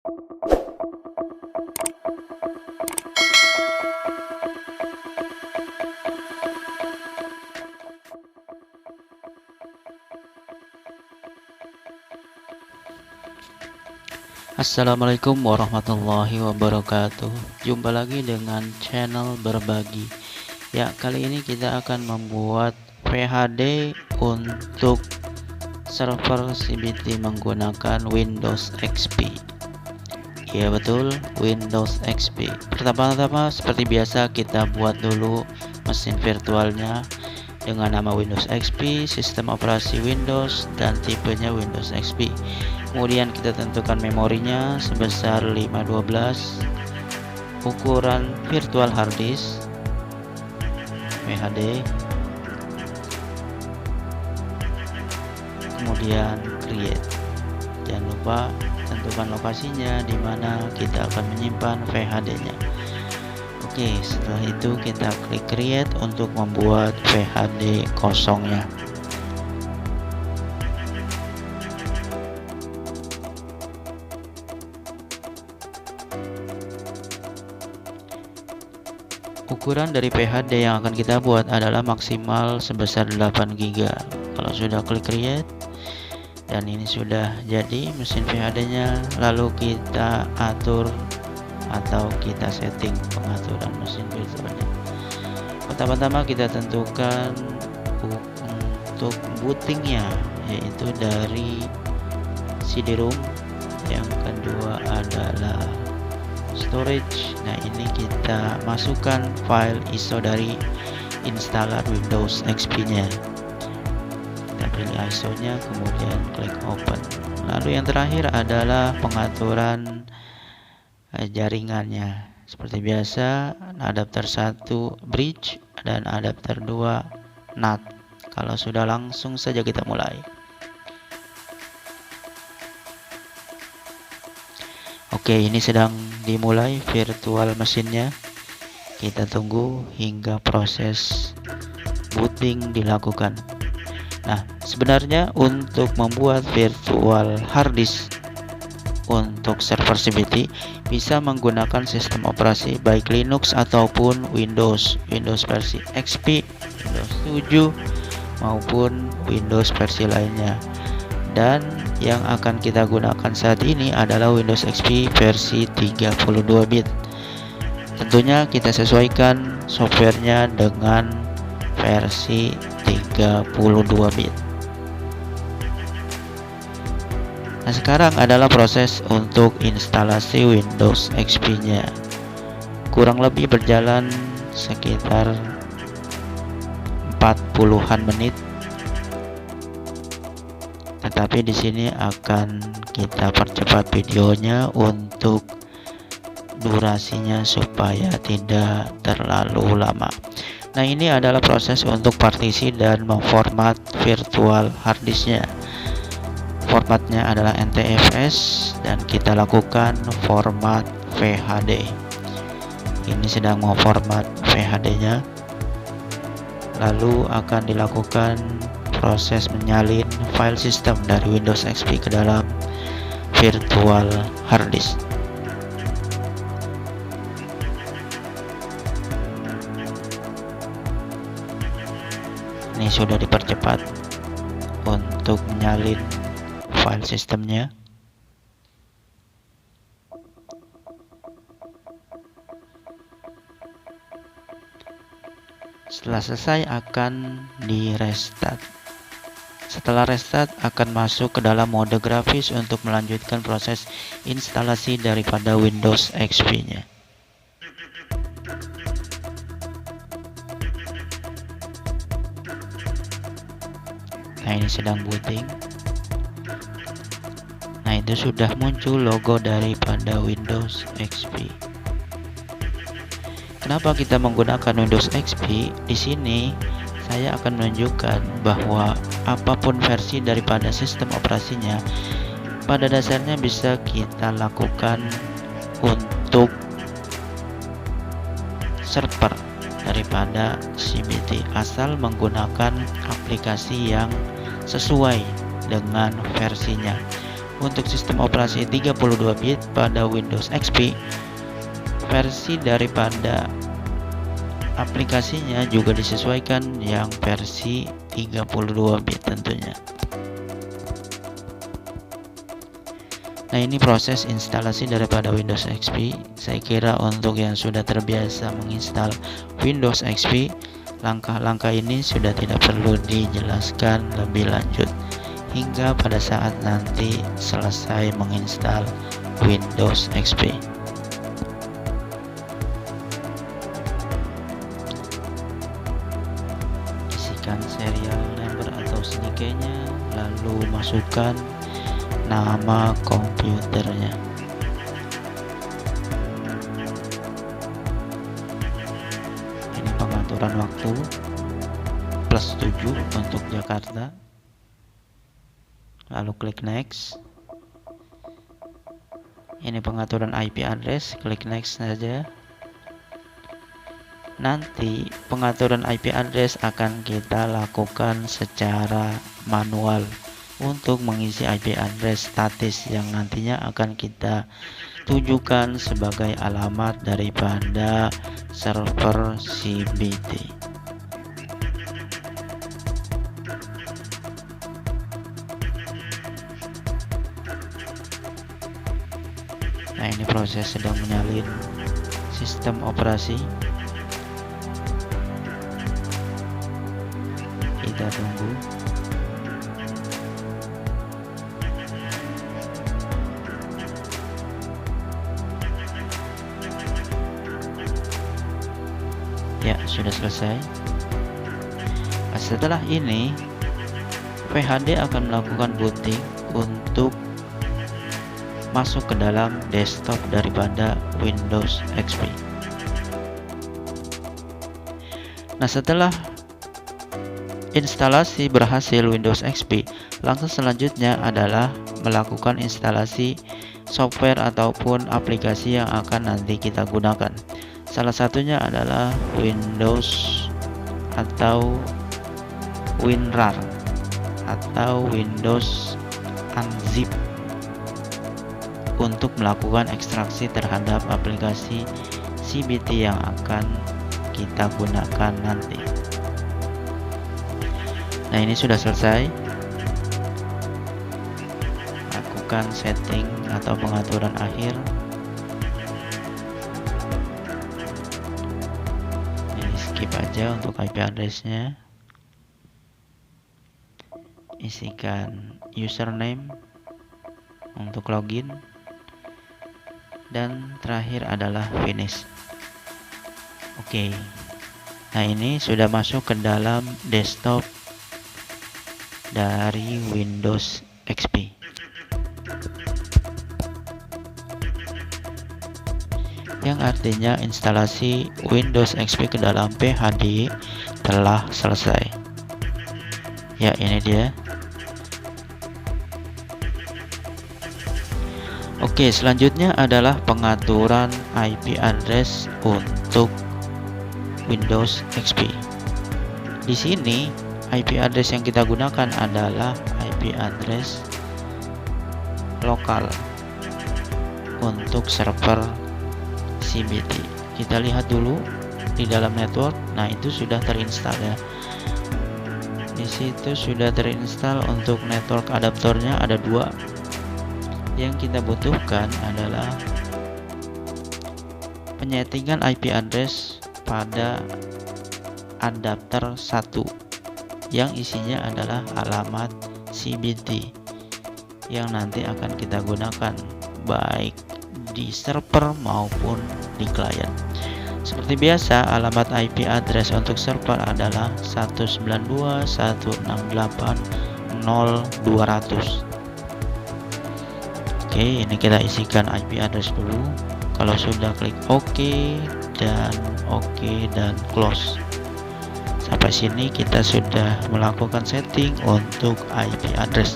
Assalamualaikum warahmatullahi wabarakatuh. Jumpa lagi dengan channel berbagi. Ya, kali ini kita akan membuat VHD untuk server CBT menggunakan Windows XP. Ya betul, Windows XP. Pertama-tama seperti biasa kita buat dulu mesin virtualnya dengan nama Windows XP, sistem operasi Windows, dan tipenya Windows XP. Kemudian kita tentukan memorinya sebesar 512, ukuran virtual hard disk VHD, kemudian create. Jangan lupa tentukan lokasinya di mana kita akan menyimpan VHD-nya. Oke, setelah itu kita klik create untuk membuat VHD kosongnya. Ukuran dari VHD yang akan kita buat adalah maksimal sebesar 8 GB. Kalau sudah klik create dan ini sudah jadi mesin VHD-nya, lalu kita atur atau kita setting pengaturan mesin virtualnya. Pertama-tama kita tentukan untuk bootingnya, yaitu dari CD-ROM. Yang kedua adalah storage. Nah, ini kita masukkan file ISO dari installer Windows XP-nya. Kita pilih ISO-nya, kemudian klik open. Lalu yang terakhir adalah pengaturan jaringannya. Seperti biasa, adapter 1 bridge dan adapter 2 NAT. Kalau sudah, langsung saja kita mulai. Oke, ini sedang dimulai virtual mesinnya. Kita tunggu hingga proses booting dilakukan. Nah, sebenarnya untuk membuat virtual hard disk untuk server CBT bisa menggunakan sistem operasi baik Linux ataupun Windows versi XP, Windows 7 maupun Windows versi lainnya. Dan yang akan kita gunakan saat ini adalah Windows XP versi 32 bit. Tentunya kita sesuaikan softwarenya dengan versi 32 bit. Nah, sekarang adalah proses untuk instalasi Windows XP-nya. Kurang lebih berjalan sekitar 40-an menit. Tetapi di sini akan kita percepat videonya untuk durasinya supaya tidak terlalu lama. Nah, ini adalah proses untuk partisi dan memformat virtual hard disknya. Formatnya adalah NTFS dan kita lakukan format VHD. Ini sedang memformat VHD-nya. Lalu akan dilakukan proses menyalin file system dari Windows XP ke dalam virtual hard disk. Ini sudah dipercepat untuk menyalin file sistemnya. Setelah selesai akan di restart. Setelah restart akan masuk ke dalam mode grafis untuk melanjutkan proses instalasi daripada Windows XP-nya. Nah, ini sedang booting. Nah, itu sudah muncul logo daripada Windows XP. Kenapa kita menggunakan Windows XP? Di sini saya akan menunjukkan bahwa apapun versi daripada sistem operasinya, pada dasarnya bisa kita lakukan untuk server daripada CBT, asal menggunakan aplikasi yang sesuai dengan versinya. untuk sistem operasi 32 bit pada Windows XP, versi daripada aplikasinya juga disesuaikan yang versi 32 bit tentunya. Nah, ini proses instalasi daripada Windows XP. Saya kira untuk yang sudah terbiasa menginstal Windows XP, langkah-langkah ini sudah tidak perlu dijelaskan lebih lanjut hingga pada saat nanti selesai menginstal Windows XP. Isikan serial number atau SDK-nya, lalu masukkan nama komputernya. Ini pengaturan waktu +7 untuk Jakarta. Lalu klik next. Ini pengaturan IP address, klik next saja. Nanti pengaturan IP address akan kita lakukan secara manual untuk mengisi IP address statis yang nantinya akan kita tujukan sebagai alamat daripada server CBT. Nah, ini proses sedang menyalin sistem operasi. Kita tunggu. Ya, sudah selesai. Nah, setelah ini PHD akan melakukan booting untuk masuk ke dalam desktop daripada Windows XP. Nah, setelah instalasi berhasil Windows XP, langkah selanjutnya adalah melakukan instalasi software ataupun aplikasi yang akan nanti kita gunakan. Salah satunya adalah Windows atau WinRAR atau Windows Unzip untuk melakukan ekstraksi terhadap aplikasi CBT yang akan kita gunakan nanti. Nah, ini sudah selesai. Lakukan setting atau pengaturan akhir. Ini skip aja untuk IP address-nya. Isikan username untuk login. Dan terakhir adalah finish. Oke. Nah, ini sudah masuk ke dalam desktop dari Windows XP. Yang artinya instalasi Windows XP ke dalam PHD telah selesai. Ya, ini dia. Oke, selanjutnya adalah pengaturan IP address untuk Windows XP. Di sini IP address yang kita gunakan adalah IP address lokal untuk server CBT. Kita lihat dulu di dalam network. Nah, itu sudah terinstall ya. Di situ sudah terinstall. Untuk network adaptornya ada 2. Yang kita butuhkan adalah penyetingan IP address pada adapter 1 yang isinya adalah alamat CBT yang nanti akan kita gunakan baik di server maupun di klien. Seperti biasa, alamat IP address untuk server adalah 192.168.0.200. Oke, ini kita isikan IP address dulu. Kalau sudah, klik OK dan close. Sampai sini kita sudah melakukan setting untuk IP address.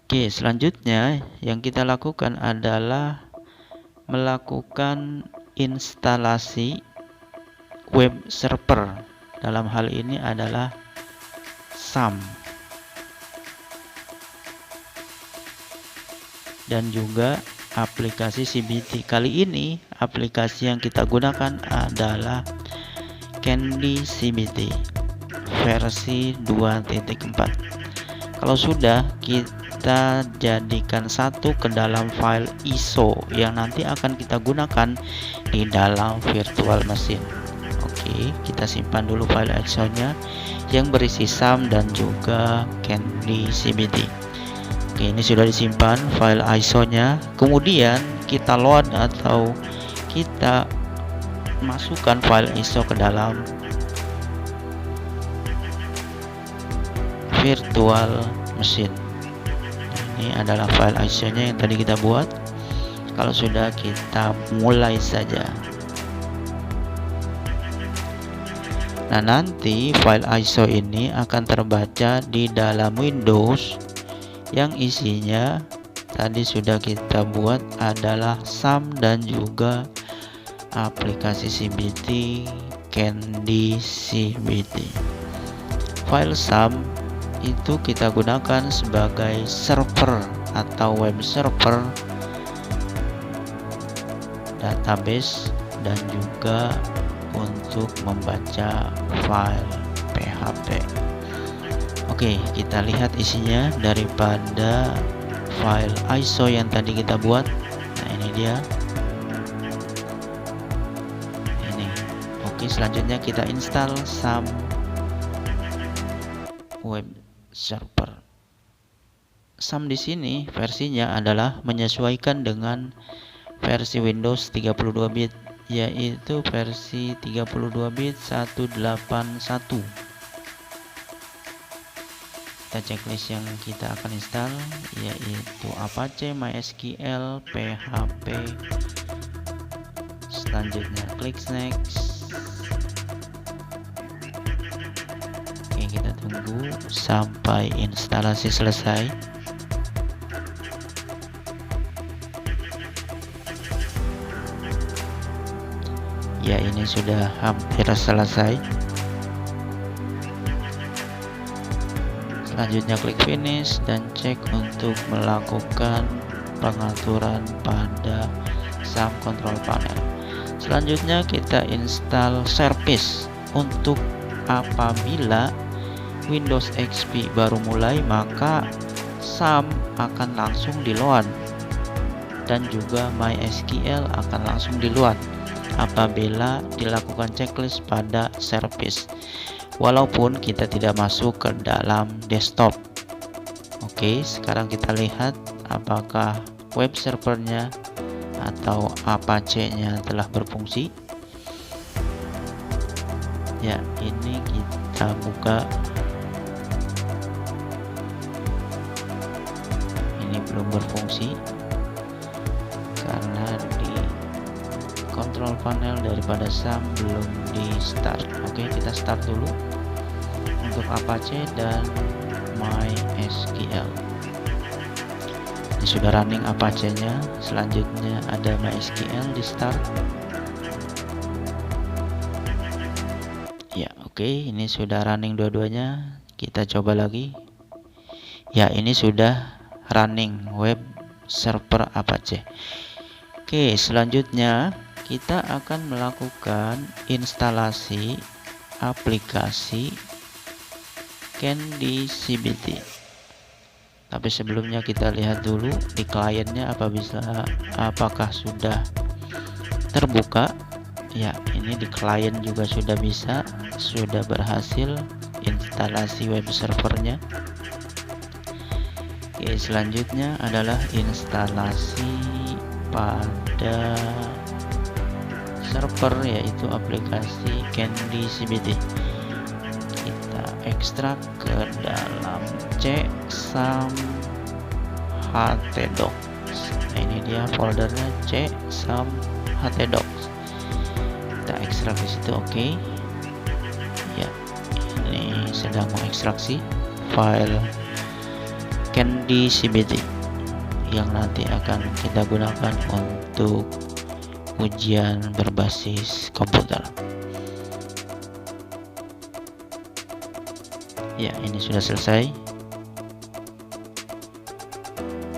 Oke, selanjutnya yang kita lakukan adalah melakukan instalasi web server dalam hal ini adalah SAM. Dan juga aplikasi CBT. Kali ini aplikasi yang kita gunakan adalah Candy CBT versi 2.4. Kalau sudah, kita jadikan satu ke dalam file ISO yang nanti akan kita gunakan di dalam virtual machine. Oke, kita simpan dulu file ISO-nya yang berisi SAM dan juga Candy CBT. Oke, ini sudah disimpan file ISO-nya. Kemudian kita load atau kita masukkan file ISO ke dalam virtual machine. Ini adalah file ISO-nya yang tadi kita buat. Kalau sudah, kita mulai saja. Nah, nanti file ISO ini akan terbaca di dalam Windows yang isinya tadi sudah kita buat adalah SAM dan juga aplikasi CBT Candy CBT. File SAM itu kita gunakan sebagai server atau web server database dan juga untuk membaca file PHP. Oke, kita lihat isinya daripada file ISO yang tadi kita buat. Nah, ini dia. Ini. Oke, selanjutnya kita install SAM web server. SAM di sini versinya adalah menyesuaikan dengan versi Windows 32 bit, yaitu versi 32 bit 181. Kita checklist yang kita akan install yaitu Apache, MySQL, PHP. Selanjutnya klik next. Oke, kita tunggu sampai instalasi selesai. Ya, ini sudah hampir selesai. Selanjutnya klik finish dan cek untuk melakukan pengaturan pada SAM control panel. Selanjutnya kita install service. Untuk apabila Windows XP baru mulai, maka SAM akan langsung di load dan juga MySQL akan langsung di load apabila dilakukan checklist pada service, walaupun kita tidak masuk ke dalam desktop. Oke, sekarang kita lihat apakah web servernya atau Apache-nya telah berfungsi. Ya, ini kita buka. Ini belum berfungsi karena di control panel daripada SAM belum di start. Oke, kita start dulu untuk Apache dan MySQL. Ini sudah running Apache-nya. Selanjutnya ada MySQL di start. Ya, oke, ini sudah running dua-duanya. Kita coba lagi. Ya, ini sudah running web server Apache. Oke, selanjutnya kita akan melakukan instalasi aplikasi Candy CBT. Tapi sebelumnya kita lihat dulu di kliennya apakah sudah terbuka. Ya, ini di klien juga sudah bisa, sudah berhasil instalasi web servernya. Oke, selanjutnya adalah instalasi pada server, yaitu aplikasi Candy CBT. Kita ekstrak ke dalam C SAM htdocs. Nah, ini dia foldernya C SAM htdocs. Kita ekstrak di situ. Oke. Ya, ini sedang mengekstraksi file Candy CBT yang nanti akan kita gunakan untuk ujian berbasis komputer. Ya, ini sudah selesai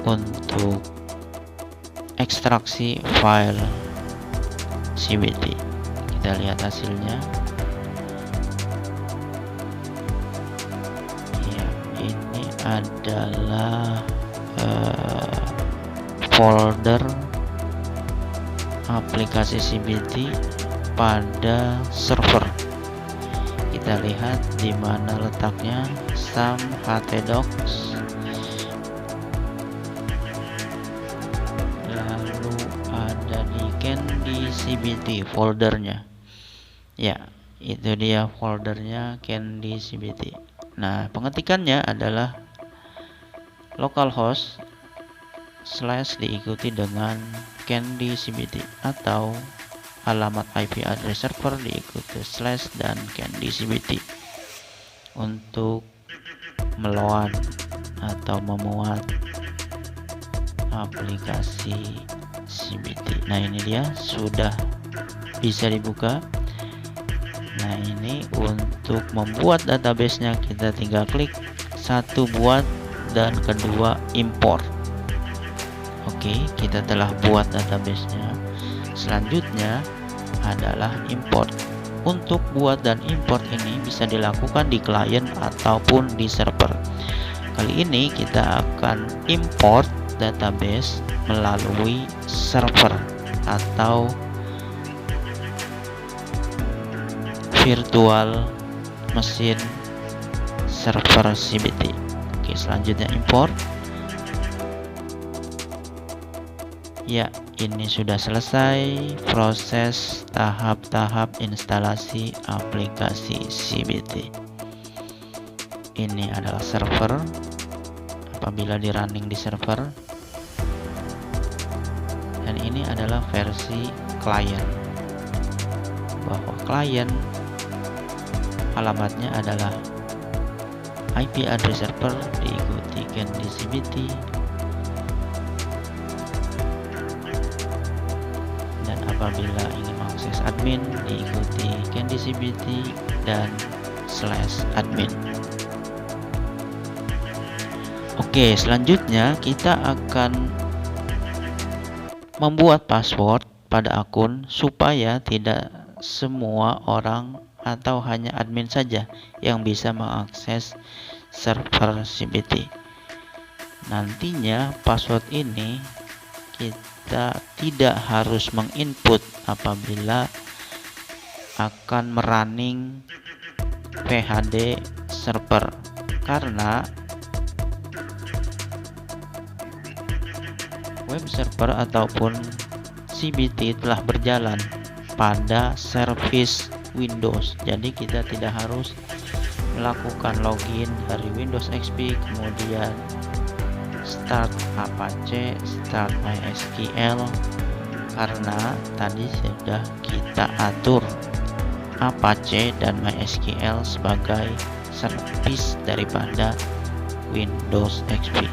untuk ekstraksi file CBT. Kita lihat hasilnya. Ya, ini adalah folder aplikasi CBT pada server. Kita lihat di mana letaknya, some htdocs, lalu ada di Candy CBT foldernya. Ya, itu dia foldernya Candy CBT. Nah, pengetikannya adalah localhost / diikuti dengan Candy CBT, atau alamat IP address server diikuti / dan Candy CBT untuk meload atau memuat aplikasi CBT. Nah, ini dia sudah bisa dibuka. Nah, ini untuk membuat databasenya kita tinggal klik satu, buat, dan kedua, import. Oke, kita telah buat databasenya. Selanjutnya adalah import. Untuk buat dan import ini bisa dilakukan di klien ataupun di server. Kali ini kita akan import database melalui server atau virtual mesin server CBT. Oke, selanjutnya import. Ya, ini sudah selesai proses tahap-tahap instalasi aplikasi CBT. Ini adalah server. Apabila di running di server, dan ini adalah versi klien, bahwa klien alamatnya adalah IP address server diikuti Candy CBT, dan apabila ingin mengakses admin diikuti Candy CBT dan /admin. Oke, selanjutnya kita akan membuat password pada akun supaya tidak semua orang atau hanya admin saja yang bisa mengakses server CBT. Nantinya password ini kita tidak harus menginput apabila akan merunning PHD server, karena web server ataupun CBT telah berjalan pada service Windows. Jadi kita tidak harus melakukan login dari Windows XP, kemudian start Apache, start MySQL, karena tadi sudah kita atur Apache dan MySQL sebagai service daripada Windows XP.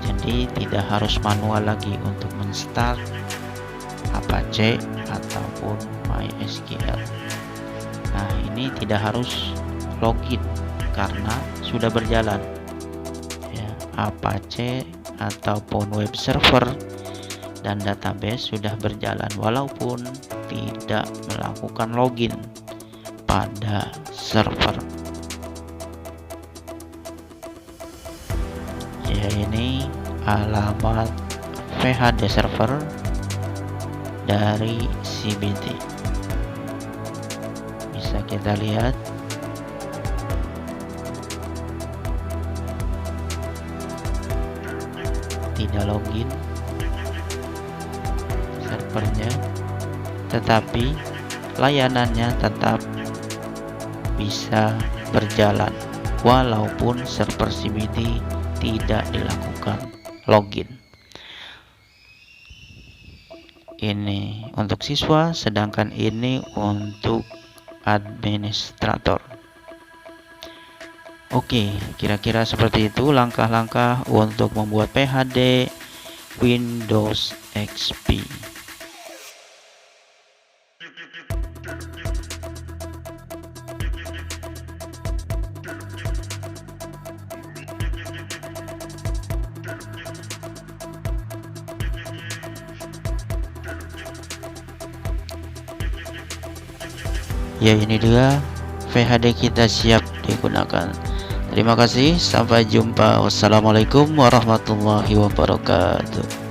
Jadi tidak harus manual lagi untuk menstart Apache ataupun MySQL. Nah, ini tidak harus login karena sudah berjalan ya, Apache ataupun web server dan database sudah berjalan walaupun tidak melakukan login pada server. Ya, ini alamat PHD server dari CBT. Bisa kita lihat. Tidak login servernya, tetapi layanannya tetap bisa berjalan walaupun server CBT tidak dilakukan login. Ini untuk siswa, sedangkan ini untuk administrator. Oke, kira-kira seperti itu langkah-langkah untuk membuat PHD Windows XP. Ya, ini dia VHD kita siap digunakan. Terima kasih, sampai jumpa. Wassalamualaikum warahmatullahi wabarakatuh.